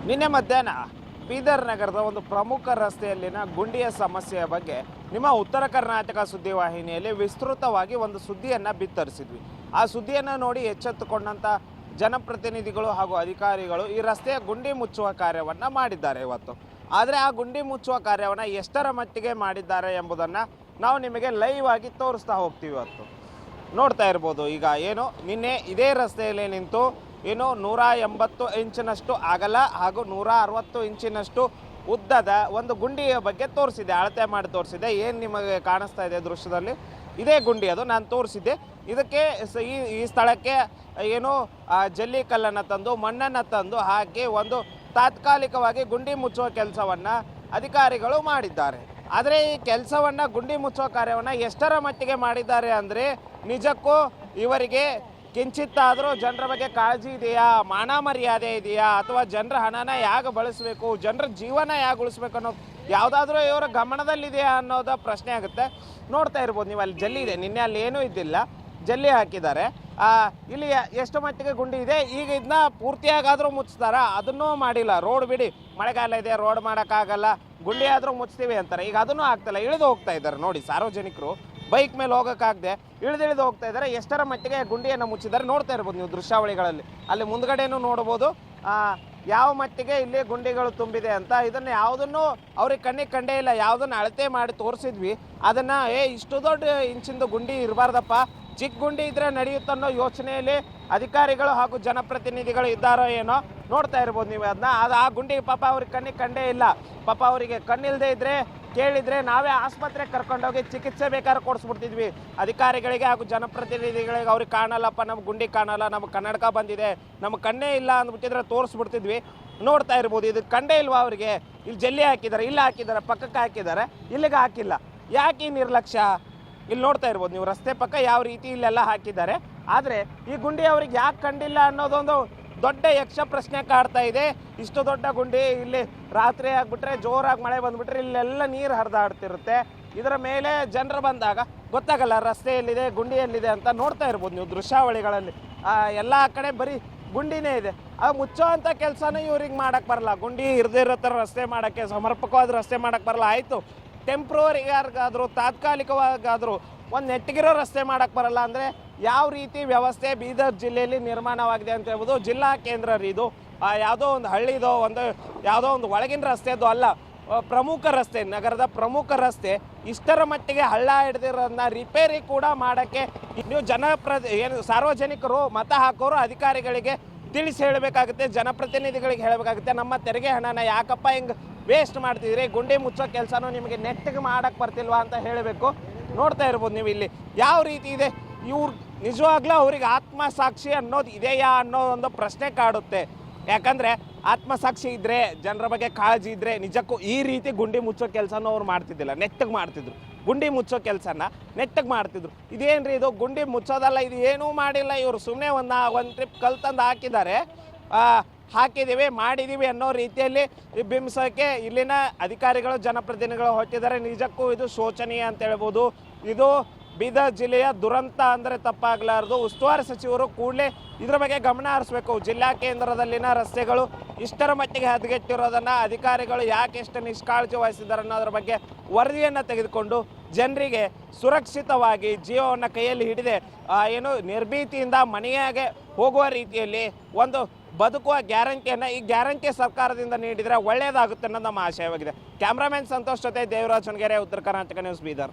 ನಿನ್ನೆ ಮಧ್ಯಾಹ್ನ ಬೀದರ್ ನಗರದ ಒಂದು ಪ್ರಮುಖ ರಸ್ತೆಯಲ್ಲಿನ ಗುಂಡಿಯ ಸಮಸ್ಯೆಯ ಬಗ್ಗೆ ನಿಮ್ಮ ಉತ್ತರ ಕರ್ನಾಟಕ ಸುದ್ದಿವಾಹಿನಿಯಲ್ಲಿ ವಿಸ್ತೃತವಾಗಿ ಒಂದು ಸುದ್ದಿಯನ್ನು ಬಿತ್ತರಿಸಿದ್ವಿ. ಆ ಸುದ್ದಿಯನ್ನು ನೋಡಿ ಎಚ್ಚೆತ್ತುಕೊಂಡಂಥ ಜನಪ್ರತಿನಿಧಿಗಳು ಹಾಗೂ ಅಧಿಕಾರಿಗಳು ಈ ರಸ್ತೆಯ ಗುಂಡಿ ಮುಚ್ಚುವ ಕಾರ್ಯವನ್ನು ಮಾಡಿದ್ದಾರೆ ಇವತ್ತು. ಆದರೆ ಆ ಗುಂಡಿ ಮುಚ್ಚುವ ಕಾರ್ಯವನ್ನು ಎಷ್ಟರ ಮಟ್ಟಿಗೆ ಮಾಡಿದ್ದಾರೆ ಎಂಬುದನ್ನು ನಾವು ನಿಮಗೆ ಲೈವ್ ಆಗಿ ತೋರಿಸ್ತಾ ಹೋಗ್ತೀವಿ. ಇವತ್ತು ನೋಡ್ತಾ ಇರ್ಬೋದು. ಈಗ ಏನು ನಿನ್ನೆ ಇದೇ ರಸ್ತೆಯಲ್ಲಿ ನಿಂತು ಏನು 180 ಇಂಚಿನಷ್ಟು ಅಗಲ ಹಾಗೂ 160 ಇಂಚಿನಷ್ಟು ಉದ್ದದ ಒಂದು ಗುಂಡಿಯ ಬಗ್ಗೆ ತೋರಿಸಿದೆ, ಅಳತೆ ಮಾಡಿ ತೋರಿಸಿದೆ. ಏನು ನಿಮಗೆ ಕಾಣಿಸ್ತಾ ಇದೆ ದೃಶ್ಯದಲ್ಲಿ, ಇದೇ ಗುಂಡಿ ಅದು ನಾನು ತೋರಿಸಿದ್ದೆ. ಇದಕ್ಕೆ ಈ ಸ್ಥಳಕ್ಕೆ ಏನು ಜಲ್ಲಿಕಲ್ಲನ್ನು ತಂದು ಮಣ್ಣನ್ನು ತಂದು ಹಾಕಿ ಒಂದು ತಾತ್ಕಾಲಿಕವಾಗಿ ಗುಂಡಿ ಮುಚ್ಚುವ ಕೆಲಸವನ್ನು ಅಧಿಕಾರಿಗಳು ಮಾಡಿದ್ದಾರೆ. ಆದರೆ ಈ ಕೆಲಸವನ್ನು ಗುಂಡಿ ಮುಚ್ಚುವ ಕಾರ್ಯವನ್ನು ಎಷ್ಟರ ಮಟ್ಟಿಗೆ ಮಾಡಿದ್ದಾರೆ ಅಂದರೆ, ನಿಜಕ್ಕೂ ಇವರಿಗೆ ಕಿಂಚಿತ್ತಾದರೂ ಜನರ ಬಗ್ಗೆ ಕಾಳಜಿ ಇದೆಯಾ, ಮಾನ ಮರ್ಯಾದೆ ಇದೆಯಾ, ಅಥವಾ ಜನರ ಹಣನ ಹೇಗೆ ಬಳಸಬೇಕು, ಜನರ ಜೀವನ ಹೇಗೆ ಉಳಿಸ್ಬೇಕು ಅನ್ನೋದು ಯಾವುದಾದ್ರೂ ಇವರ ಗಮನದಲ್ಲಿದೆಯಾ ಅನ್ನೋದು ಪ್ರಶ್ನೆ ಆಗುತ್ತೆ. ನೋಡ್ತಾ ಇರ್ಬೋದು ನೀವು, ಅಲ್ಲಿ ಜಲ್ಲಿ ಇದೆ. ನಿನ್ನೆ ಅಲ್ಲಿ ಏನೂ ಇದ್ದಿಲ್ಲ, ಜಲ್ಲಿ ಹಾಕಿದ್ದಾರೆ. ಇಲ್ಲಿ ಎಷ್ಟು ಮಟ್ಟಿಗೆ ಗುಂಡಿ ಇದೆ, ಈಗ ಇದನ್ನ ಪೂರ್ತಿಯಾಗಾದರೂ ಮುಚ್ತಾರ, ಅದನ್ನೂ ಮಾಡಿಲ್ಲ. ರೋಡ್ ಬಿಡಿ, ಮಳೆಗಾಲ ಇದೆ, ರೋಡ್ ಮಾಡೋಕ್ಕಾಗಲ್ಲ, ಗುಂಡಿ ಆದರೂ ಮುಚ್ತೀವಿ ಅಂತಾರೆ. ಈಗ ಅದನ್ನೂ ಆಗ್ತಾಯಿಲ್ಲ, ಇಳಿದು ಹೋಗ್ತಾ ಇದ್ದಾರೆ. ನೋಡಿ, ಸಾರ್ವಜನಿಕರು ಬೈಕ್ ಮೇಲೆ ಹೋಗೋಕ್ಕಾಗದೆ ಇಳಿದಿಳಿದು ಹೋಗ್ತಾ ಇದ್ದಾರೆ. ಎಷ್ಟರ ಮಟ್ಟಿಗೆ ಗುಂಡಿಯನ್ನು ಮುಚ್ಚಿದ್ದಾರೆ ನೋಡ್ತಾ ಇರ್ಬೋದು ನೀವು ದೃಶ್ಯಾವಳಿಗಳಲ್ಲಿ. ಅಲ್ಲಿ ಮುಂದ್ಗಡೆನೂ ನೋಡ್ಬೋದು ಯಾವ ಮಟ್ಟಿಗೆ ಇಲ್ಲಿ ಗುಂಡಿಗಳು ತುಂಬಿದೆ ಅಂತ. ಇದನ್ನು ಯಾವುದನ್ನು ಅವ್ರಿಗೆ ಕಣ್ಣಿಗೆ ಕಂಡೇ ಇಲ್ಲ. ಯಾವುದನ್ನು ಅಳತೆ ಮಾಡಿ ತೋರಿಸಿದ್ವಿ, ಅದನ್ನು ಇಷ್ಟು ದೊಡ್ಡ ಇಂಚಿಂದು ಗುಂಡಿ ಇರಬಾರ್ದಪ್ಪ, ಚಿಕ್ಕ ಗುಂಡಿ ಇದ್ರೆ ನಡೆಯುತ್ತನ್ನೋ ಯೋಚನೆಯಲ್ಲಿ ಅಧಿಕಾರಿಗಳು ಹಾಗೂ ಜನಪ್ರತಿನಿಧಿಗಳು ಇದ್ದಾರೋ ಏನೋ. ನೋಡ್ತಾ ಇರ್ಬೋದು ನೀವು ಅದನ್ನ. ಆ ಗುಂಡಿ ಪಾಪ ಅವ್ರಿಗೆ ಕಣ್ಣಿಗೆ ಕಂಡೇ ಇಲ್ಲ. ಪಾಪ ಅವರಿಗೆ ಕಣ್ಣಿಲ್ಲದೆ ಇದ್ರೆ ಕೇಳಿದರೆ ನಾವೇ ಆಸ್ಪತ್ರೆಗೆ ಕರ್ಕೊಂಡೋಗಿ ಚಿಕಿತ್ಸೆ ಬೇಕಾದ್ರೆ ಕೊಡಿಸ್ಬಿಡ್ತಿದ್ವಿ ಅಧಿಕಾರಿಗಳಿಗೆ ಹಾಗೂ ಜನಪ್ರತಿನಿಧಿಗಳಿಗೆ. ಅವ್ರಿಗೆ ಕಾಣಲ್ಲಪ್ಪ, ನಮ್ಗೆ ಗುಂಡಿ ಕಾಣಲ್ಲ, ನಮ್ಗೆ ಕನ್ನಡಕ ಬಂದಿದೆ, ನಮ್ಗೆ ಕಣ್ಣೇ ಇಲ್ಲ ಅಂದ್ಬಿಟ್ಟಿದ್ರೆ ತೋರಿಸ್ಬಿಡ್ತಿದ್ವಿ. ನೋಡ್ತಾ ಇರ್ಬೋದು, ಇದು ಕಂಡೇ ಇಲ್ವಾ ಅವರಿಗೆ. ಇಲ್ಲಿ ಜಲ್ಲಿ ಹಾಕಿದ್ದಾರೆ, ಇಲ್ಲಿ ಹಾಕಿದ್ದಾರೆ, ಪಕ್ಕಕ್ಕೆ ಹಾಕಿದ್ದಾರೆ, ಇಲ್ಲಿಗೆ ಹಾಕಿಲ್ಲ. ಯಾಕೆ ಈ ನಿರ್ಲಕ್ಷ್ಯ? ಇಲ್ಲಿ ನೋಡ್ತಾ ಇರ್ಬೋದು ನೀವು, ರಸ್ತೆ ಪಕ್ಕ ಯಾವ ರೀತಿ ಇಲ್ಲೆಲ್ಲ ಹಾಕಿದ್ದಾರೆ. ಆದರೆ ಈ ಗುಂಡಿ ಅವ್ರಿಗೆ ಯಾಕೆ ಕಂಡಿಲ್ಲ ಅನ್ನೋದೊಂದು ದೊಡ್ಡ ಯಕ್ಷ ಪ್ರಶ್ನೆ ಕಾಡ್ತಾ ಇದೆ. ಇಷ್ಟು ದೊಡ್ಡ ಗುಂಡಿ, ಇಲ್ಲಿ ರಾತ್ರಿ ಆಗಿಬಿಟ್ರೆ, ಜೋರಾಗಿ ಮಳೆ ಬಂದುಬಿಟ್ರೆ ಇಲ್ಲೆಲ್ಲ ನೀರು ಹರಿದಾಡ್ತಿರುತ್ತೆ. ಇದರ ಮೇಲೆ ಜನರು ಬಂದಾಗ ಗೊತ್ತಾಗಲ್ಲ ರಸ್ತೆ ಎಲ್ಲಿದೆ, ಗುಂಡಿ ಎಲ್ಲಿದೆ ಅಂತ. ನೋಡ್ತಾ ಇರ್ಬೋದು ನೀವು ದೃಶ್ಯಾವಳಿಗಳಲ್ಲಿ. ಎಲ್ಲ ಕಡೆ ಬರೀ ಗುಂಡಿನೇ ಇದೆ. ಮುಚ್ಚೋ ಅಂಥ ಕೆಲಸನೂ ಇವ್ರಿಗೆ ಮಾಡೋಕ್ಕೆ ಬರಲ್ಲ. ಗುಂಡಿ ಇರದಿರೋ ಥರ ರಸ್ತೆ ಮಾಡೋಕ್ಕೆ, ಸಮರ್ಪಕವಾದ ರಸ್ತೆ ಮಾಡೋಕ್ಕೆ ಬರಲ್ಲ. ಆಯಿತು, ಟೆಂಪ್ರವರಿಗಾದ್ರೂ ತಾತ್ಕಾಲಿಕವಾಗಾದರೂ ಒಂದು ನೆಟ್ಟಿಗಿರೋ ರಸ್ತೆ ಮಾಡೋಕ್ಕೆ ಬರಲ್ಲ ಅಂದರೆ ಯಾವ ರೀತಿ ವ್ಯವಸ್ಥೆ ಬೀದರ್ ಜಿಲ್ಲೆಯಲ್ಲಿ ನಿರ್ಮಾಣವಾಗಿದೆ ಅಂತ ಹೇಳ್ಬೋದು. ಜಿಲ್ಲಾ ಕೇಂದ್ರ ಇದು ಯಾವುದೋ ಒಂದು ಹಳ್ಳಿದೋ ಯಾವುದೋ ಒಂದು ಒಳಗಿನ ರಸ್ತೆದು ಅಲ್ಲ, ಪ್ರಮುಖ ರಸ್ತೆ, ನಗರದ ಪ್ರಮುಖ ರಸ್ತೆ. ಇಷ್ಟರ ಮಟ್ಟಿಗೆ ಹಳ್ಳ ಹಿಡ್ದಿರೋದನ್ನ ರಿಪೇರಿ ಕೂಡ ಮಾಡೋಕ್ಕೆ ನೀವು ಏನು ಸಾರ್ವಜನಿಕರು, ಮತ ಹಾಕೋರು ಅಧಿಕಾರಿಗಳಿಗೆ ತಿಳಿಸಿ ಹೇಳಬೇಕಾಗುತ್ತೆ, ಜನಪ್ರತಿನಿಧಿಗಳಿಗೆ ಹೇಳಬೇಕಾಗುತ್ತೆ. ನಮ್ಮ ತೆರಿಗೆ ಹಣನ ಯಾಕಪ್ಪ ಹಿಂಗೆ ವೇಸ್ಟ್ ಮಾಡ್ತಿದ್ರಿ, ಗುಂಡಿ ಮುಚ್ಚೋ ಕೆಲಸನೂ ನಿಮಗೆ ನೆಟ್ಟಿಗೆ ಮಾಡೋಕ್ಕೆ ಬರ್ತಿಲ್ವಾ ಅಂತ ಹೇಳಬೇಕು. ನೋಡ್ತಾ ಇರ್ಬೋದು ನೀವು ಇಲ್ಲಿ ಯಾವ ರೀತಿ ಇದೆ. ಇವ್ರು ನಿಜವಾಗ್ಲೂ ಅವ್ರಿಗೆ ಆತ್ಮಸಾಕ್ಷಿ ಅನ್ನೋದು ಇದೆಯಾ ಅನ್ನೋ ಒಂದು ಪ್ರಶ್ನೆ ಕಾಡುತ್ತೆ. ಯಾಕಂದರೆ ಆತ್ಮಸಾಕ್ಷಿ ಇದ್ದರೆ, ಜನರ ಬಗ್ಗೆ ಕಾಳಜಿ ಇದ್ದರೆ ನಿಜಕ್ಕೂ ಈ ರೀತಿ ಗುಂಡಿ ಮುಚ್ಚೋ ಕೆಲಸನೂ ಅವ್ರು ಮಾಡ್ತಿದ್ದಿಲ್ಲ, ನೆಟ್ಟಿಗೆ ಮಾಡ್ತಿದ್ರು. ಗುಂಡಿ ಮುಚ್ಚೋ ಕೆಲಸನ ನೆಟ್ಟಿಗೆ ಮಾಡ್ತಿದ್ರು. ಇದೇನು ರೀ ಇದು, ಗುಂಡಿ ಮುಚ್ಚೋದಲ್ಲ, ಇದು ಏನೂ ಮಾಡಿಲ್ಲ. ಇವರು ಸುಮ್ಮನೆ ಒಂದು ಟ್ರಿಪ್ ಕಲ್ತಂದು ಹಾಕಿದ್ದಾರೆ, ಹಾಕಿದ್ದೀವಿ, ಮಾಡಿದ್ದೀವಿ ಅನ್ನೋ ರೀತಿಯಲ್ಲಿ ಬಿಂಬಿಸೋಕ್ಕೆ ಇಲ್ಲಿನ ಅಧಿಕಾರಿಗಳು, ಜನಪ್ರತಿನಿಧಿಗಳು ಹೊರಟಿದ್ದಾರೆ. ನಿಜಕ್ಕೂ ಇದು ಶೋಚನೀಯ ಅಂತ ಹೇಳ್ಬೋದು. ಇದು ಬೀದರ್ ಜಿಲ್ಲೆಯ ದುರಂತ ಅಂದರೆ ತಪ್ಪಾಗಲಾರದು. ಉಸ್ತುವಾರಿ ಸಚಿವರು ಕೂಡಲೇ ಇದ್ರ ಬಗ್ಗೆ ಗಮನ ಹರಿಸಬೇಕು. ಜಿಲ್ಲಾ ಕೇಂದ್ರದಲ್ಲಿನ ರಸ್ತೆಗಳು ಇಷ್ಟರ ಮಟ್ಟಿಗೆ ಹದಗೆಟ್ಟಿರೋದನ್ನು ಅಧಿಕಾರಿಗಳು ಯಾಕೆ ಎಷ್ಟು ನಿಷ್ಕಾಳಜಿ ವಹಿಸಿದ್ದಾರೆ ಅನ್ನೋದ್ರ ಬಗ್ಗೆ ವರದಿಯನ್ನು ತೆಗೆದುಕೊಂಡು ಜನರಿಗೆ ಸುರಕ್ಷಿತವಾಗಿ ಜೀವವನ್ನು ಕೈಯಲ್ಲಿ ಹಿಡಿದೆ ಏನು ನಿರ್ಭೀತಿಯಿಂದ ಮನೆಯಾಗೆ ಹೋಗುವ ರೀತಿಯಲ್ಲಿ ಒಂದು ಬದುಕುವ ಗ್ಯಾರಂಟಿಯನ್ನು ಈ ಗ್ಯಾರಂಟಿ ಸರ್ಕಾರದಿಂದ ನೀಡಿದರೆ ಒಳ್ಳೆಯದಾಗುತ್ತೆ ಅನ್ನೋದು ನಮ್ಮ ಆಶಯವಾಗಿದೆ. ಕ್ಯಾಮ್ರಾಮನ್ ಸಂತೋಷ್ ಜೊತೆ ದೇವರಾಜ್ ಹೊಣಗೆರೆ, ಉತ್ತರ ಕರ್ನಾಟಕ ನ್ಯೂಸ್, ಬೀದರ್.